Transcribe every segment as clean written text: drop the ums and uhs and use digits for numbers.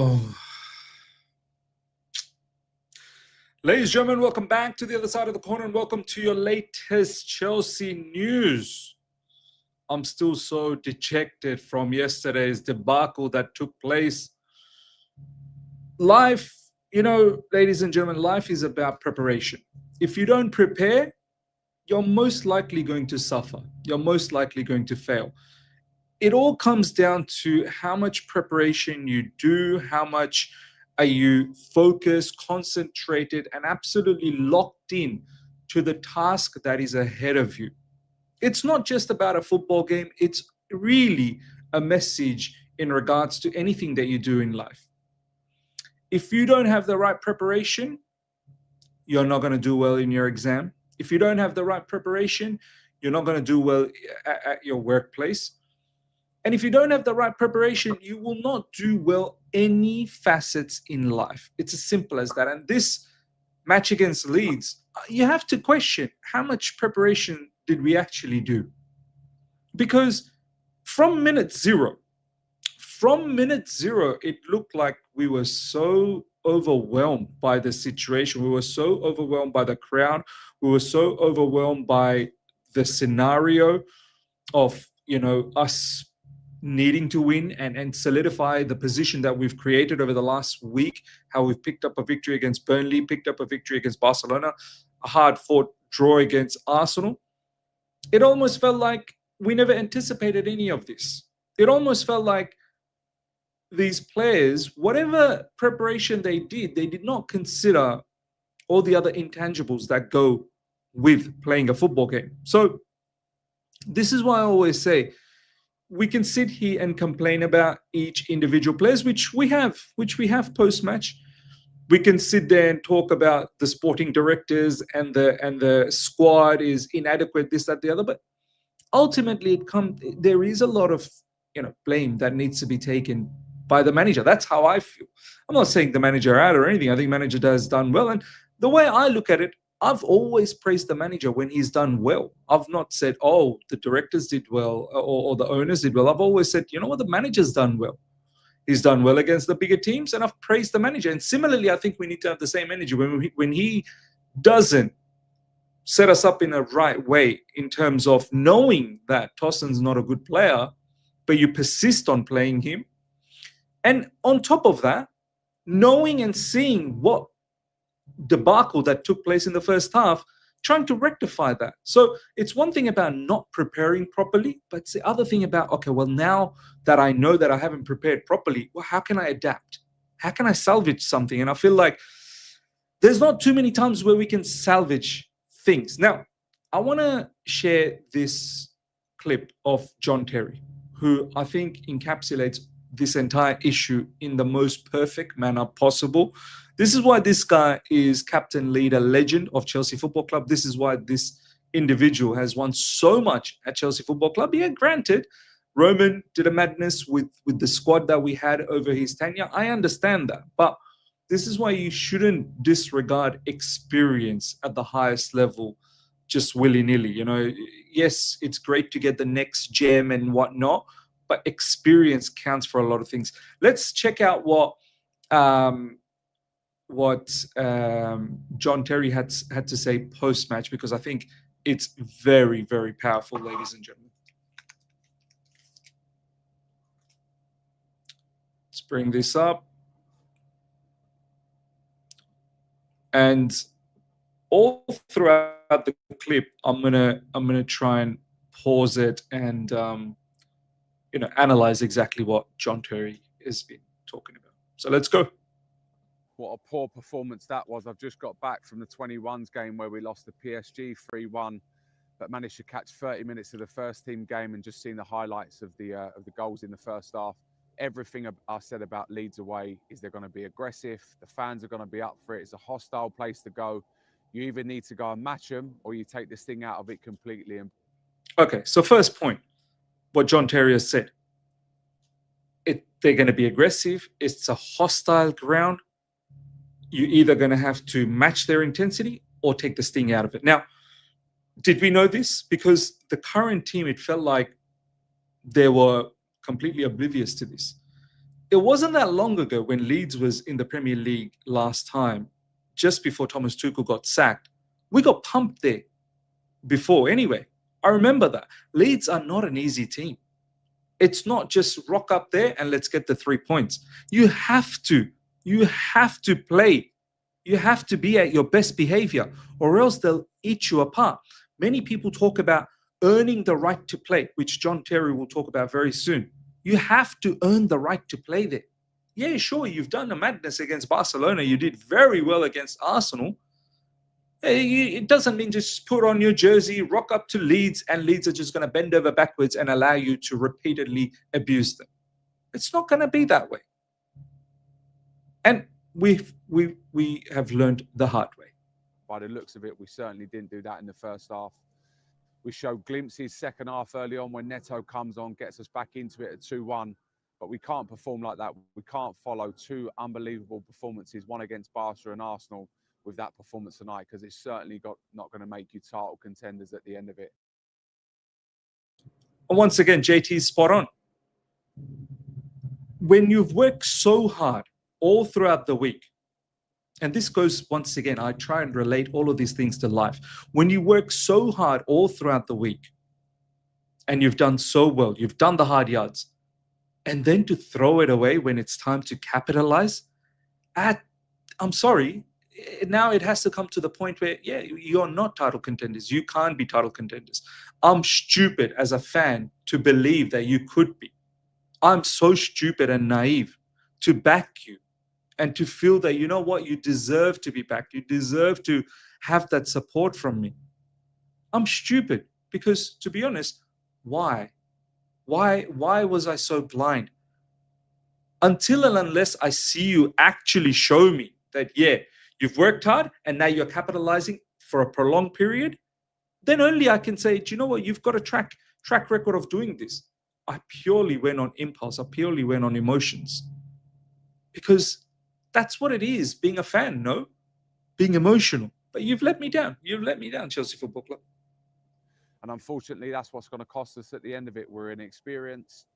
Oh. Ladies and gentlemen, welcome back to the other side of the corner and welcome to your latest Chelsea news. I'm still so dejected from yesterday's debacle that took place. Life, ladies and gentlemen, life is about preparation. If you don't prepare, you're most likely going to suffer. You're most likely going to fail. It all comes down to how much preparation you do, how much are you focused, concentrated, and absolutely locked in to the task that is ahead of you. It's not just about a football game, it's really a message in regards to anything that you do in life. If you don't have the right preparation, you're not going to do well in your exam. If you don't have the right preparation, you're not going to do well at your workplace. And if you don't have the right preparation, you will not do well any facets in life. It's as simple as that. And this match against Leeds, you have to question how much preparation did we actually do? Because from minute zero, it looked like we were so overwhelmed by the situation. We were so overwhelmed by the crowd. We were so overwhelmed by the scenario of, us needing to win and solidify the position that we've created over the last week, how we've picked up a victory against Burnley, picked up a victory against Barcelona, a hard-fought draw against Arsenal. It almost felt like we never anticipated any of this. It almost felt like these players, whatever preparation they did not consider all the other intangibles that go with playing a football game. So this is why I always say, we can sit here and complain about each individual players, which we have post-match. We can sit there and talk about the sporting directors and the squad is inadequate, this, that, the other. But ultimately, there is a lot of blame that needs to be taken by the manager. That's how I feel. I'm not saying the manager out or anything. I think manager has done well. And the way I look at it, I've always praised the manager when he's done well. I've not said, oh, the directors did well or the owners did well. I've always said, you know what, the manager's done well. He's done well against the bigger teams, and I've praised the manager. And similarly, I think we need to have the same energy when he doesn't set us up in a right way in terms of knowing that Tossen's not a good player, but you persist on playing him. And on top of that, knowing and seeing what debacle that took place in the first half, trying to rectify that. So it's one thing about not preparing properly, but it's the other thing about, okay, well, now that I know that I haven't prepared properly, well, how can I adapt? How can I salvage something? And I feel like there's not too many times where we can salvage things. Now, I want to share this clip of John Terry, who I think encapsulates this entire issue in the most perfect manner possible. This is why this guy is captain, leader, legend of Chelsea Football Club. This is why this individual has won so much at Chelsea Football Club. Yeah, granted, Roman did a madness with the squad that we had over his tenure. I understand that. But this is why you shouldn't disregard experience at the highest level just willy-nilly. Yes, it's great to get the next gem and whatnot, but experience counts for a lot of things. Let's check out what John Terry had to say post-match, because I think it's very, very powerful, ladies and gentlemen. Let's bring this up. And all throughout the clip, I'm gonna try and pause it and analyze exactly what John Terry has been talking about. So let's go. What a poor performance that was. I've just got back from the 21s game where we lost the PSG 3-1, but managed to catch 30 minutes of the first team game and just seen the highlights of the goals in the first half. Everything I said about Leeds away is they're going to be aggressive. The fans are going to be up for it. It's a hostile place to go. You either need to go and match them or you take this thing out of it completely. Okay, so first point, what John Terry has said. They're going to be aggressive. It's a hostile ground. You're either going to have to match their intensity or take the sting out of it. Now, did we know this? Because the current team, it felt like they were completely oblivious to this. It wasn't that long ago when Leeds was in the Premier League last time, just before Thomas Tuchel got sacked. We got pumped there before anyway. I remember that. Leeds are not an easy team. It's not just rock up there and let's get the 3 points. You have to play. You have to be at your best behavior, or else they'll eat you apart. Many people talk about earning the right to play, which John Terry will talk about very soon. You have to earn the right to play there. Yeah, sure, you've done a madness against Barcelona. You did very well against Arsenal. It doesn't mean just put on your jersey, rock up to Leeds, and Leeds are just going to bend over backwards and allow you to repeatedly abuse them. It's not going to be that way. And we have learned the hard way. By the looks of it, we certainly didn't do that in the first half. We showed glimpses second half early on when Neto comes on, gets us back into it at 2-1. But we can't perform like that. We can't follow two unbelievable performances, one against Barca and Arsenal, with that performance tonight, because it's certainly not going to make you title contenders at the end of it. And once again, JT is spot on. When you've worked so hard all throughout the week, and this goes, once again, I try and relate all of these things to life. When you work so hard all throughout the week and you've done so well, you've done the hard yards, and then to throw it away when it's time to capitalize, I'm sorry, now it has to come to the point where, yeah, you're not title contenders. You can't be title contenders. I'm stupid as a fan to believe that you could be. I'm so stupid and naive to back you and to feel that, you know what, you deserve to be backed. You deserve to have that support from me. I'm stupid because, to be honest, why? Why was I so blind? Until and unless I see you actually show me that, yeah, you've worked hard and now you're capitalizing for a prolonged period, then only I can say, do you know what, you've got a track record of doing this. I purely went on impulse. I purely went on emotions. Because that's what it is, being a fan, no? Being emotional. But you've let me down. You've let me down, Chelsea Football Club. And unfortunately, that's what's going to cost us at the end of it. We're inexperienced.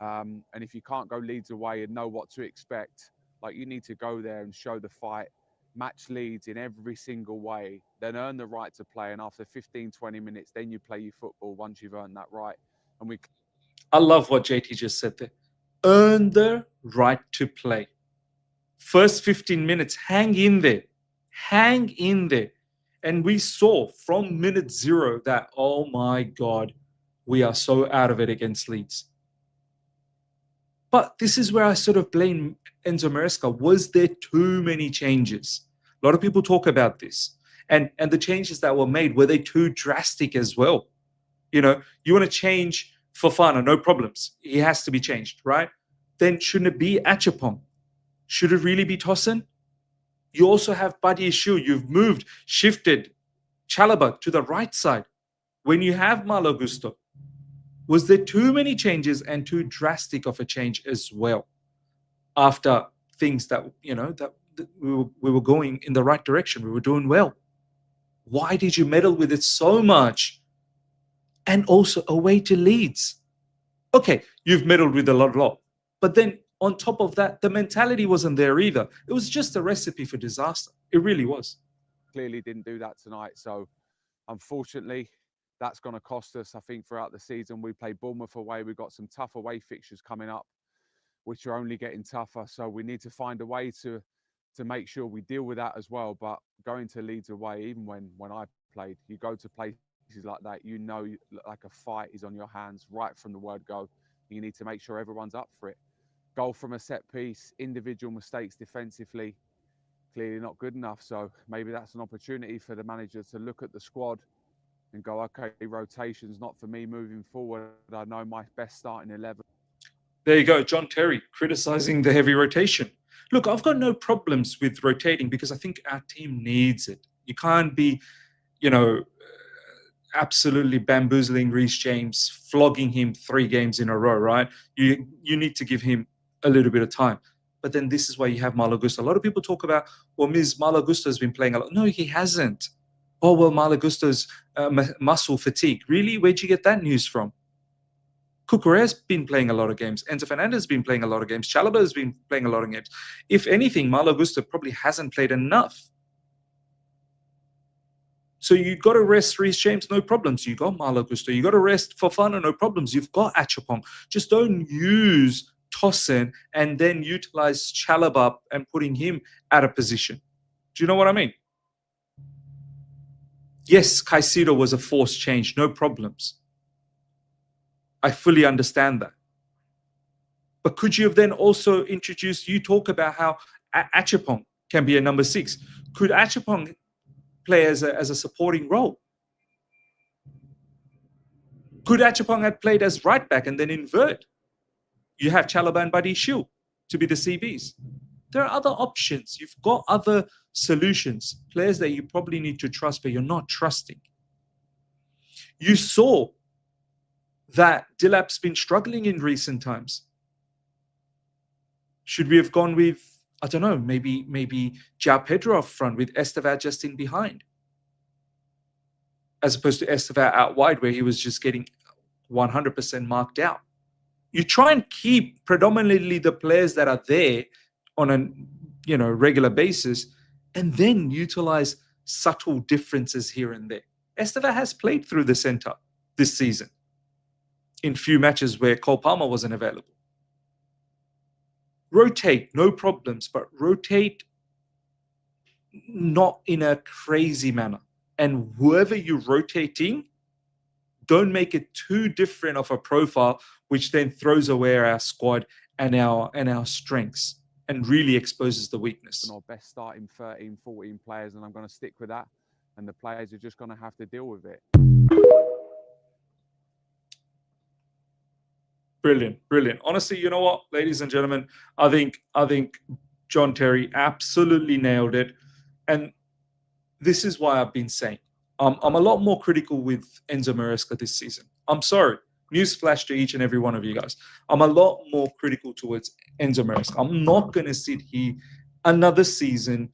And if you can't go Leeds away and know what to expect, like, you need to go there and show the fight, match Leeds in every single way, then earn the right to play. And after 15, 20 minutes, then you play your football once you've earned that right. And I love what JT just said there. Earn the right to play. First 15 minutes, hang in there. Hang in there. And we saw from minute 0 that, oh my God, we are so out of it against Leeds. But this is where I sort of blame Enzo Maresca. Was there too many changes? A lot of people talk about this. And the changes that were made, were they too drastic as well? You know, you want to change Fofana, no problems. He has to be changed, right? Then shouldn't it be Achapong? Should it really be Tosin? You also have Buddy Issue. You've shifted Chalobah to the right side when you have Malo Gusto. Was there too many changes and too drastic of a change as well after things that, you know, that we were going in the right direction? We were doing well. Why did you meddle with it so much? And also away to Leeds. Okay, you've meddled with a lot. But then on top of that, the mentality wasn't there either. It was just a recipe for disaster. It really was. Clearly didn't do that tonight. So unfortunately, that's going to cost us. I think throughout the season, we play Bournemouth away. We've got some tough away fixtures coming up, which are only getting tougher. So we need to find a way to make sure we deal with that as well. But going to Leeds away, even when I played, you go to places like that, you know, like a fight is on your hands right from the word go. You need to make sure everyone's up for it. Goal from a set piece, individual mistakes defensively, clearly not good enough. So maybe that's an opportunity for the manager to look at the squad and go, okay, rotation's not for me moving forward. I know my best starting 11. There you go, John Terry criticizing the heavy rotation. Look, I've got no problems with rotating because I think our team needs it. You can't be, you know, absolutely bamboozling Reece James, flogging him 3 games in a row, right? You need to give him a little bit of time. But then this is why you have Malo Gusto. A lot of people talk about, well, Malo Gusto has been playing a lot. No, he hasn't. Oh, well, Malo Gusto's muscle fatigue. Really? Where'd you get that news from? Cucurella's been playing a lot of games. Enzo Fernandez has been playing a lot of games. Chalobah has been playing a lot of games. If anything, Malo Gusto probably hasn't played enough. So you got to rest Reece James, no problems. You got Malo Gusto. You got to rest Fofana, no problems. You've got Achapong. Just don't use Tosin and then utilize Chalobah and putting him out of position. Do you know what I mean? Yes, Caicedo was a forced change, no problems. I fully understand that. But could you have then also introduced, you talk about how Achapong can be a number 6. Could Achapong play as a supporting role? Could Achapong have played as right back and then invert? You have Chalobah and Buddy Shield to be the CBs. There are other options. You've got other solutions, players that you probably need to trust, but you're not trusting. You saw that Delap's been struggling in recent times. Should we have gone with, I don't know, maybe João Pedro up front with Estevao just in behind, as opposed to Estevao out wide where he was just getting 100% marked out? You try and keep predominantly the players that are there on a regular basis, and then utilize subtle differences here and there. Estevao has played through the center this season in few matches where Cole Palmer wasn't available. Rotate, no problems, but rotate not in a crazy manner. And whoever you're rotating, don't make it too different of a profile, which then throws away our squad and our strengths and really exposes the weakness. Our best starting 13, 14 players, and I'm going to stick with that. And the players are just going to have to deal with it. Brilliant, brilliant. Honestly, you know what, ladies and gentlemen, I think John Terry absolutely nailed it. And this is why I've been saying, I'm a lot more critical with Enzo Maresca this season. I'm sorry. Newsflash to each and every one of you guys. I'm a lot more critical towards Enzo Maresca. I'm not going to sit here another season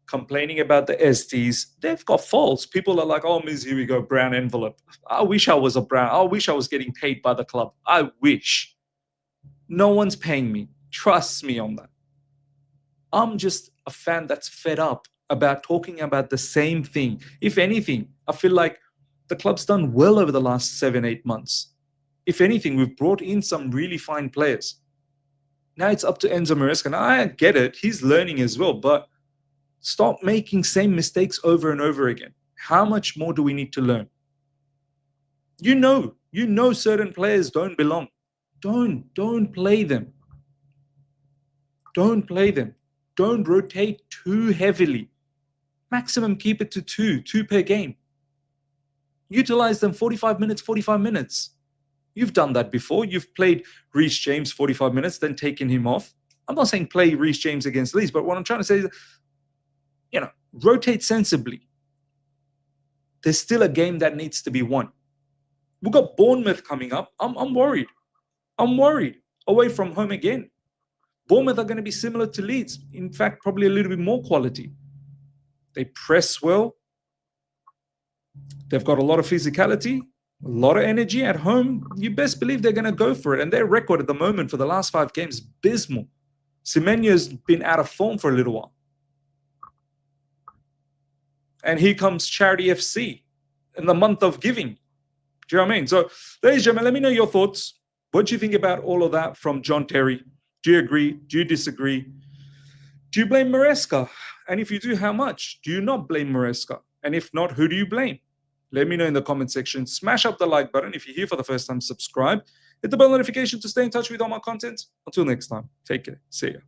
complaining about the STs. They've got faults. People are like, oh, Miz, here we go, brown envelope. I wish I was a brown. I wish I was getting paid by the club. I wish. No one's paying me. Trust me on that. I'm just a fan that's fed up about talking about the same thing. If anything, I feel like the club's done well over the last 7-8 months. If anything, we've brought in some really fine players. Now it's up to Enzo Maresca. And I get it. He's learning as well. But stop making same mistakes over and over again. How much more do we need to learn? You know certain players don't belong. Don't play them. Don't play them. Don't rotate too heavily. Maximum keep it to two per game. Utilize them 45 minutes. You've done that before. You've played Reece James 45 minutes, then taken him off. I'm not saying play Reece James against Leeds, but what I'm trying to say is, rotate sensibly. There's still a game that needs to be won. We've got Bournemouth coming up. I'm worried. I'm worried. Away from home again. Bournemouth are going to be similar to Leeds. In fact, probably a little bit more quality. They press well. They've got a lot of physicality, a lot of energy at home. You best believe they're going to go for it. And their record at the moment for the last 5 games is abysmal. Semenyo's been out of form for a little while. And here comes Charity FC in the month of giving. Do you know what I mean? So, ladies and gentlemen, let me know your thoughts. What do you think about all of that from John Terry? Do you agree? Do you disagree? Do you blame Maresca? And if you do, how much? Do you not blame Maresca? And if not, who do you blame? Let me know in the comment section. Smash up the like button. If you're here for the first time, subscribe. Hit the bell notification to stay in touch with all my content. Until next time, take care. See ya.